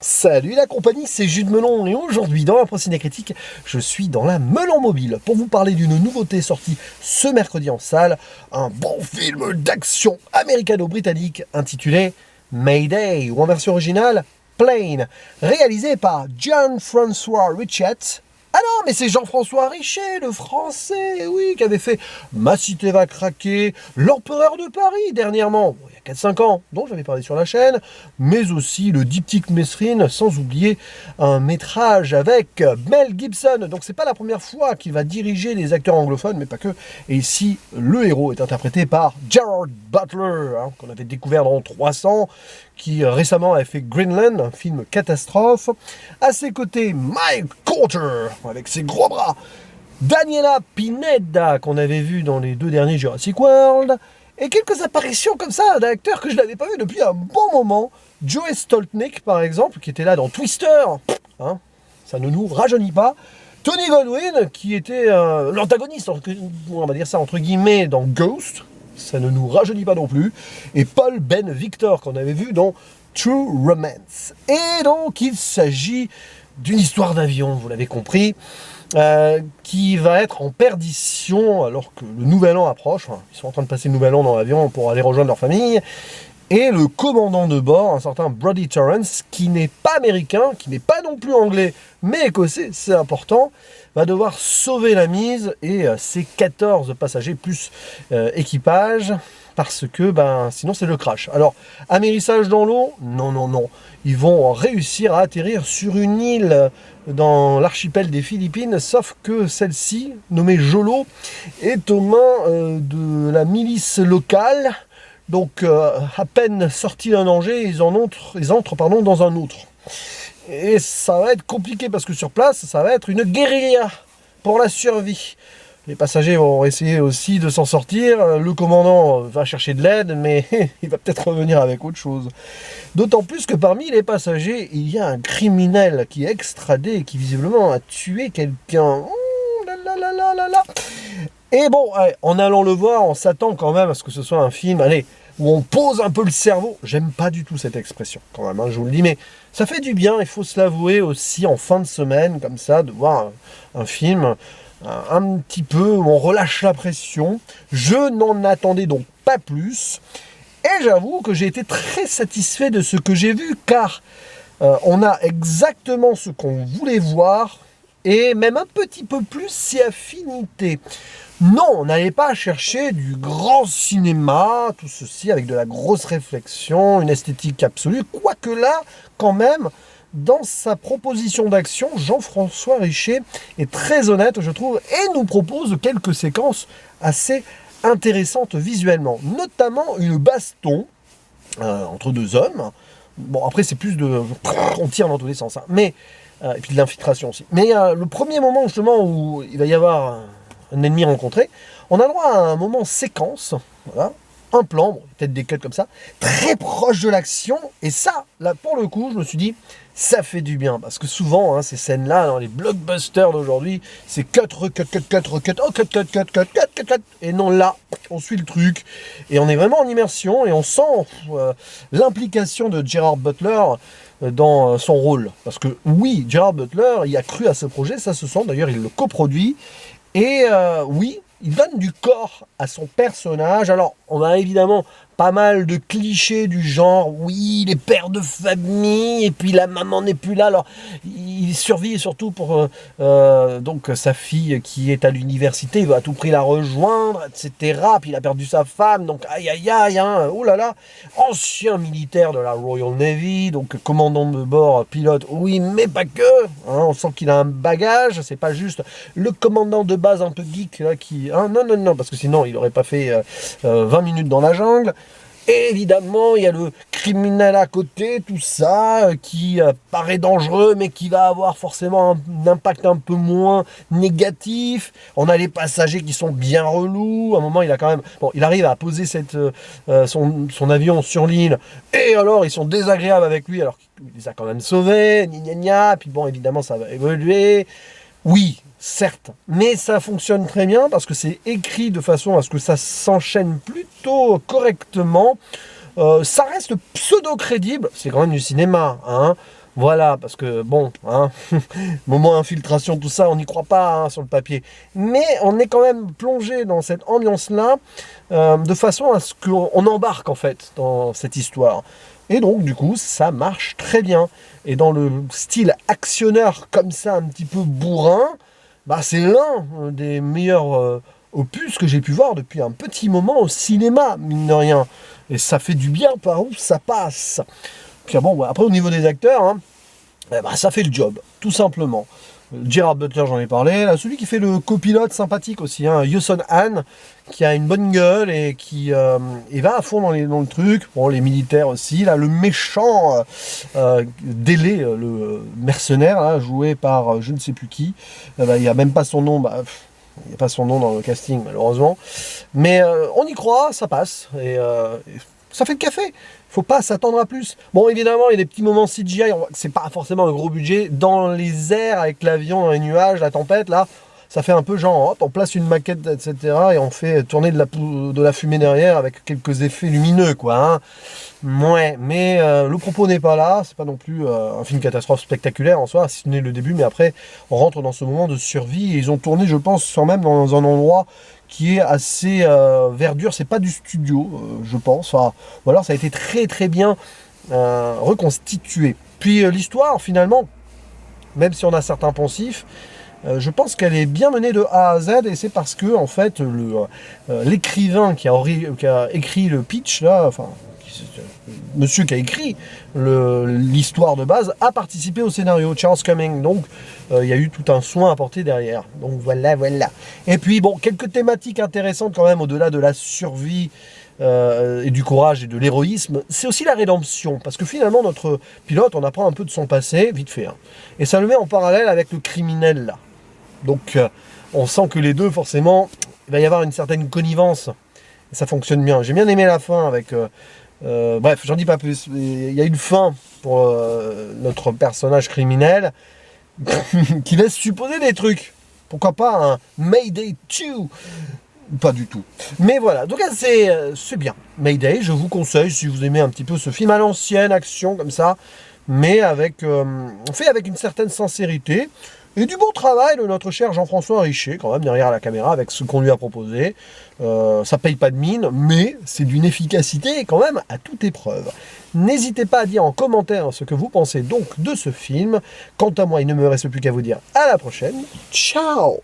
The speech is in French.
Salut la compagnie, c'est Jules Melon et aujourd'hui dans la Ciné Critique, je suis dans la Melon Mobile pour vous parler d'une nouveauté sortie ce mercredi en salle, un bon film d'action américano-britannique intitulé Mayday ou en version originale Plane, réalisé par Jean-François Richet. Ah non, mais c'est Jean-François Richet, le français, oui, qui avait fait Ma cité va craquer, L'Empereur de Paris dernièrement, il y a 4-5 ans, dont j'avais parlé sur la chaîne, mais aussi le Diptyque Mesrine, sans oublier un métrage avec Mel Gibson. Donc c'est pas la première fois qu'il va diriger des acteurs anglophones, mais pas que. Et ici, le héros est interprété par Gerard Butler, qu'on avait découvert dans 300, qui récemment a fait Greenland, un film catastrophe. À ses côtés, Mike Colter, avec ses gros bras. Daniela Pineda, qu'on avait vu dans les 2 derniers Jurassic World. Et quelques apparitions comme ça d'acteurs que je n'avais pas vu depuis un bon moment. Joey Stoltnick, par exemple, qui était là dans Twister. Ça ne nous rajeunit pas. Tony Goldwyn, qui était l'antagoniste, on va dire ça entre guillemets, dans Ghost. Ça ne nous rajeunit pas non plus. Et Paul Ben Victor, qu'on avait vu dans True Romance. Et donc, il s'agit d'une histoire d'avion, vous l'avez compris, qui va être en perdition alors que le nouvel an approche. Ils sont en train de passer le nouvel an dans l'avion pour aller rejoindre leur famille. Et le commandant de bord, un certain Brody Torrance, qui n'est pas américain, qui n'est pas non plus anglais, mais écossais, c'est important, va devoir sauver la mise et ses 14 passagers plus équipage, parce que sinon c'est le crash. Alors, amérissage dans l'eau? Non, non, non. Ils vont réussir à atterrir sur une île dans l'archipel des Philippines, sauf que celle-ci, nommée Jolo, est aux mains de la milice locale. Donc, à peine sortis d'un danger, ils entrent dans un autre. Et ça va être compliqué parce que sur place, ça va être une guérilla pour la survie. Les passagers vont essayer aussi de s'en sortir. Le commandant va chercher de l'aide, mais il va peut-être revenir avec autre chose. D'autant plus que parmi les passagers, il y a un criminel qui est extradé et qui visiblement a tué quelqu'un. Ouh là là là là là là. Et bon, en allant le voir, on s'attend quand même à ce que ce soit un film, où on pose un peu le cerveau. J'aime pas du tout cette expression, quand même, je vous le dis, mais ça fait du bien, il faut se l'avouer aussi, en fin de semaine, comme ça, de voir un film un petit peu où on relâche la pression. Je n'en attendais donc pas plus. Et j'avoue que j'ai été très satisfait de ce que j'ai vu, car on a exactement ce qu'on voulait voir, et même un petit peu plus si affinité. Non, on n'allait pas chercher du grand cinéma, tout ceci avec de la grosse réflexion, une esthétique absolue, quoique là, quand même, dans sa proposition d'action, Jean-François Richet est très honnête, je trouve, et nous propose quelques séquences assez intéressantes visuellement, notamment une baston entre 2 hommes. Bon, après, c'est plus de... on tire dans tous les sens, mais... et puis de l'infiltration aussi. Mais le premier moment, justement, où il va y avoir un ennemi rencontré, on a droit à un moment séquence, voilà, un plan, peut-être des cuts comme ça, très proche de l'action, et ça, là, pour le coup, je me suis dit, ça fait du bien, parce que souvent, ces scènes-là, dans les blockbusters d'aujourd'hui, c'est cut, recut, cut, cut, recut, oh, cut, cut, cut, cut, cut, cut, cut, et non, là, on suit le truc, et on est vraiment en immersion, et on sent l'implication de Gerard Butler dans son rôle, parce que oui, Gerard Butler, il a cru à ce projet, ça se sent, d'ailleurs, il le coproduit, et oui, il donne du corps à son personnage. Alors, on a évidemment pas mal de clichés du genre, oui, les pères de famille, et puis la maman n'est plus là. Alors, il survit surtout pour donc sa fille qui est à l'université, il veut à tout prix la rejoindre, etc. Puis il a perdu sa femme, donc aïe aïe aïe, oh là là, ancien militaire de la Royal Navy, donc commandant de bord, pilote, oui, mais pas que, on sent qu'il a un bagage, c'est pas juste le commandant de base un peu geek là qui, non, parce que sinon il aurait pas fait 20 minutes dans la jungle. Et évidemment, il y a le criminel à côté, tout ça, qui paraît dangereux, mais qui va avoir forcément un impact un peu moins négatif. On a les passagers qui sont bien relous. À un moment, il a quand même... Bon, il arrive à poser son avion sur l'île, et alors, ils sont désagréables avec lui, alors qu'il les a quand même sauvés, gna gna gna. Puis bon, évidemment, ça va évoluer. Oui, certes, mais ça fonctionne très bien parce que c'est écrit de façon à ce que ça s'enchaîne plutôt correctement. Ça reste pseudo-crédible, c'est quand même du cinéma, Voilà, parce que bon, hein, moment infiltration, tout ça, on n'y croit pas hein, sur le papier. Mais on est quand même plongé dans cette ambiance-là, de façon à ce qu'on embarque en fait dans cette histoire. Et donc, du coup, ça marche très bien. Et dans le style actionneur, comme ça, un petit peu bourrin, bah, c'est l'un des meilleurs opus que j'ai pu voir depuis un petit moment au cinéma, mine de rien. Et ça fait du bien par où ça passe. Puis bon, bah, après, au niveau des acteurs, hein, eh ben, ça fait le job, tout simplement. Gerard Butler, j'en ai parlé. Là, celui qui fait le copilote sympathique aussi, hein, Yoson Han, qui a une bonne gueule et qui va à fond dans le truc. Bon, les militaires aussi. Là, le méchant Délé, le mercenaire, là, joué par je ne sais plus qui. Il n'y a même pas son nom. Bah, il n'y a pas son nom dans le casting, malheureusement. Mais on y croit, ça passe. Et ça fait le café. Faut pas s'attendre à plus. Bon, évidemment, il y a des petits moments CGI, c'est pas forcément un gros budget. Dans les airs, avec l'avion, dans les nuages, la tempête, là, ça fait un peu genre, hop, on place une maquette, etc. et on fait tourner de la fumée derrière avec quelques effets lumineux, quoi. Hein. Ouais, mais le propos n'est pas là. C'est pas non plus un film catastrophe spectaculaire en soi, si ce n'est le début. Mais après, on rentre dans ce moment de survie. Et ils ont tourné, je pense, quand même dans un endroit qui est assez verdure. C'est pas du studio, je pense. Enfin, ou alors ça a été très très bien reconstitué. Puis l'histoire, finalement, même si on a certains poncifs, je pense qu'elle est bien menée de A à Z, et c'est parce que en fait l'écrivain qui a écrit le pitch là, enfin monsieur qui a écrit l'histoire de base a participé au scénario, Charles Cumming, donc il y a eu tout un soin apporté derrière. Donc voilà. Et puis bon, quelques thématiques intéressantes quand même au-delà de la survie et du courage et de l'héroïsme, c'est aussi la rédemption, parce que finalement notre pilote, on apprend un peu de son passé, vite fait, hein, et ça le met en parallèle avec le criminel là. Donc on sent que les deux, forcément, il va y avoir une certaine connivence, et ça fonctionne bien. J'ai bien aimé la fin avec... bref, j'en dis pas plus. Il y a une fin pour notre personnage criminel qui laisse supposer des trucs. Pourquoi pas un Mayday 2? Pas du tout. Mais voilà, donc c'est bien. Mayday, je vous conseille, si vous aimez un petit peu ce film à l'ancienne, action comme ça, mais fait avec une certaine sincérité. Et du bon travail de notre cher Jean-François Richer, quand même, derrière la caméra, avec ce qu'on lui a proposé. Ça paye pas de mine, mais c'est d'une efficacité quand même à toute épreuve. N'hésitez pas à dire en commentaire ce que vous pensez donc de ce film. Quant à moi, il ne me reste plus qu'à vous dire à la prochaine. Ciao!